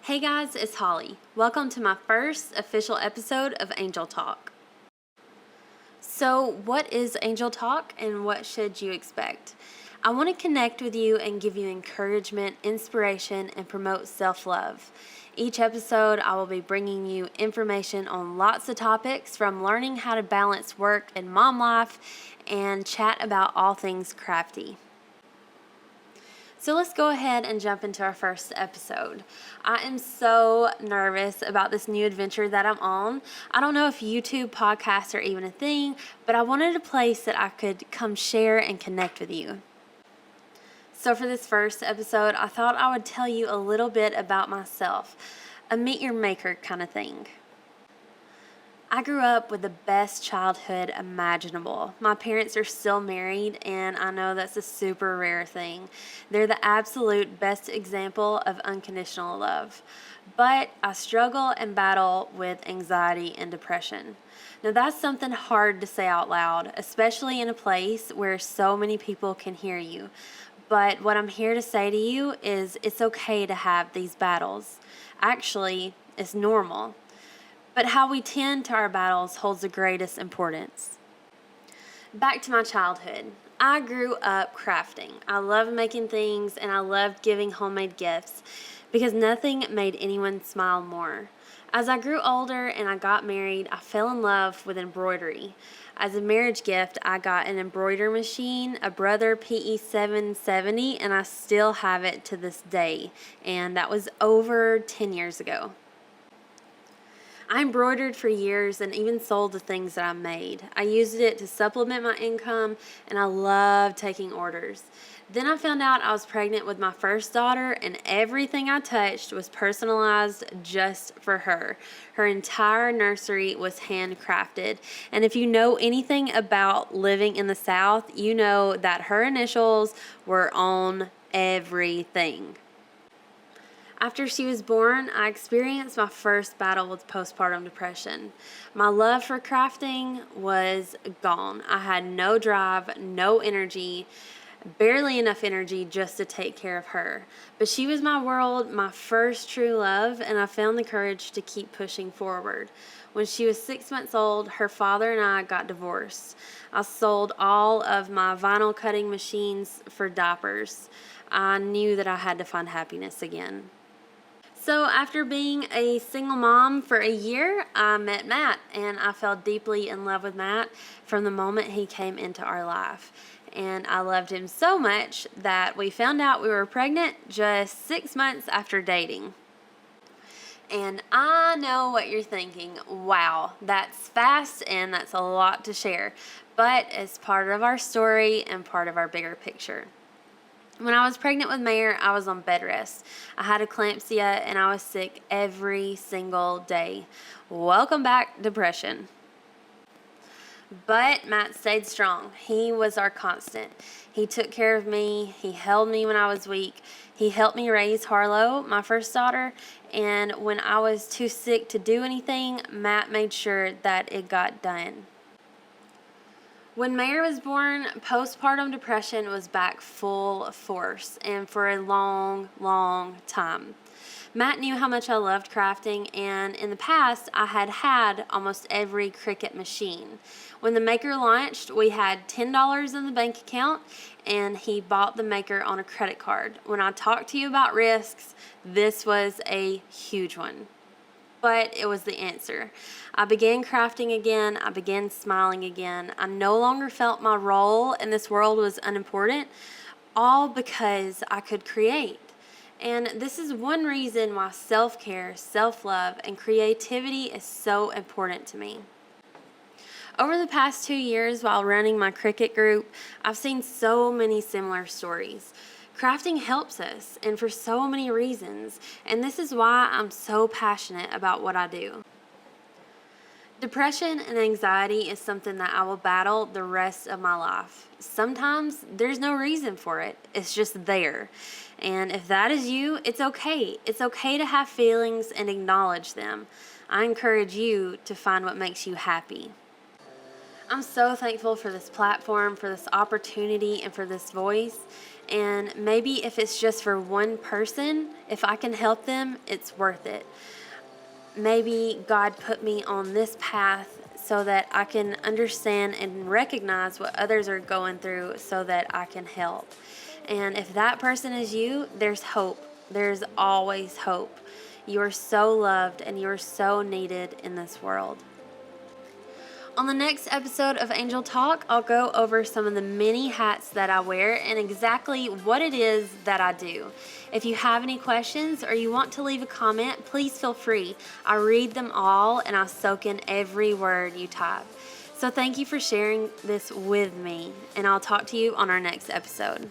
Hey guys, it's Holly. Welcome to my first official episode of Angel Talk. So, what is Angel Talk and what should you expect? I want to connect with you and give you encouragement, inspiration, and promote self-love. Each episode, I will be bringing you information on lots of topics from learning how to balance work and mom life and chat about all things crafty. So let's go ahead and jump into our first episode. I am so nervous about this new adventure that I'm on. I don't know if YouTube podcasts are even a thing, but I wanted a place that I could come share and connect with you. So for this first episode, I thought I would tell you a little bit about myself, a meet your maker kind of thing. I grew up with the best childhood imaginable. My parents are still married, and I know that's a super rare thing. They're the absolute best example of unconditional love. But I struggle and battle with anxiety and depression. Now, that's something hard to say out loud, especially in a place where so many people can hear you. But what I'm here to say to you is it's okay to have these battles. Actually, it's normal. But how we tend to our battles holds the greatest importance. Back to my childhood. I grew up crafting. I loved making things and I loved giving homemade gifts because nothing made anyone smile more. As I grew older and I got married, I fell in love with embroidery. As a marriage gift, I got an embroidery machine, a Brother PE 770, and I still have it to this day. And that was over 10 years ago. I embroidered for years and even sold the things that I made. I used it to supplement my income, and I loved taking orders. Then I found out I was pregnant with my first daughter, and everything I touched was personalized just for her. Her entire nursery was handcrafted. And if you know anything about living in the South, you know that her initials were on everything. After she was born, I experienced my first battle with postpartum depression. My love for crafting was gone. I had no drive, no energy, barely enough energy just to take care of her. But she was my world, my first true love, and I found the courage to keep pushing forward. When she was 6 months old, her father and I got divorced. I sold all of my vinyl cutting machines for diapers. I knew that I had to find happiness again. So after being a single mom for a year, I met Matt, and I fell deeply in love with Matt from the moment he came into our life. And I loved him so much that we found out we were pregnant just 6 months after dating. And I know what you're thinking. Wow, that's fast and that's a lot to share. But it's part of our story and part of our bigger picture. When I was pregnant with Mayer, I was on bed rest. I had eclampsia and I was sick every single day. Welcome back, depression. But Matt stayed strong. He was our constant. He took care of me. He held me when I was weak. He helped me raise Harlow, my first daughter. And when I was too sick to do anything, Matt made sure that it got done. When Mayer was born, postpartum depression was back full force, and for a long, long time. Matt knew how much I loved crafting, and in the past, I had had almost every Cricut machine. When the Maker launched, we had $10 in the bank account, and he bought the Maker on a credit card. When I talked to you about risks, this was a huge one. But it was the answer. I began crafting again. I began smiling again. I no longer felt my role in this world was unimportant, all because I could create. And this is one reason why self-care, self-love, and creativity is so important to me. Over the past 2 years while running my Cricut group, I've seen so many similar stories. Crafting helps us, and for so many reasons, and this is why I'm so passionate about what I do. Depression and anxiety is something that I will battle the rest of my life. Sometimes there's no reason for it, it's just there. And if that is you, it's okay. It's okay to have feelings and acknowledge them. I encourage you to find what makes you happy. I'm so thankful for this platform, for this opportunity, and for this voice. And maybe if it's just for one person, if I can help them, it's worth it. Maybe God put me on this path so that I can understand and recognize what others are going through so that I can help. And if that person is you, there's hope. There's always hope. You are so loved and you are so needed in this world. On the next episode of Angel Talk, I'll go over some of the many hats that I wear and exactly what it is that I do. If you have any questions or you want to leave a comment, please feel free. I read them all and I soak in every word you type. So thank you for sharing this with me, and I'll talk to you on our next episode.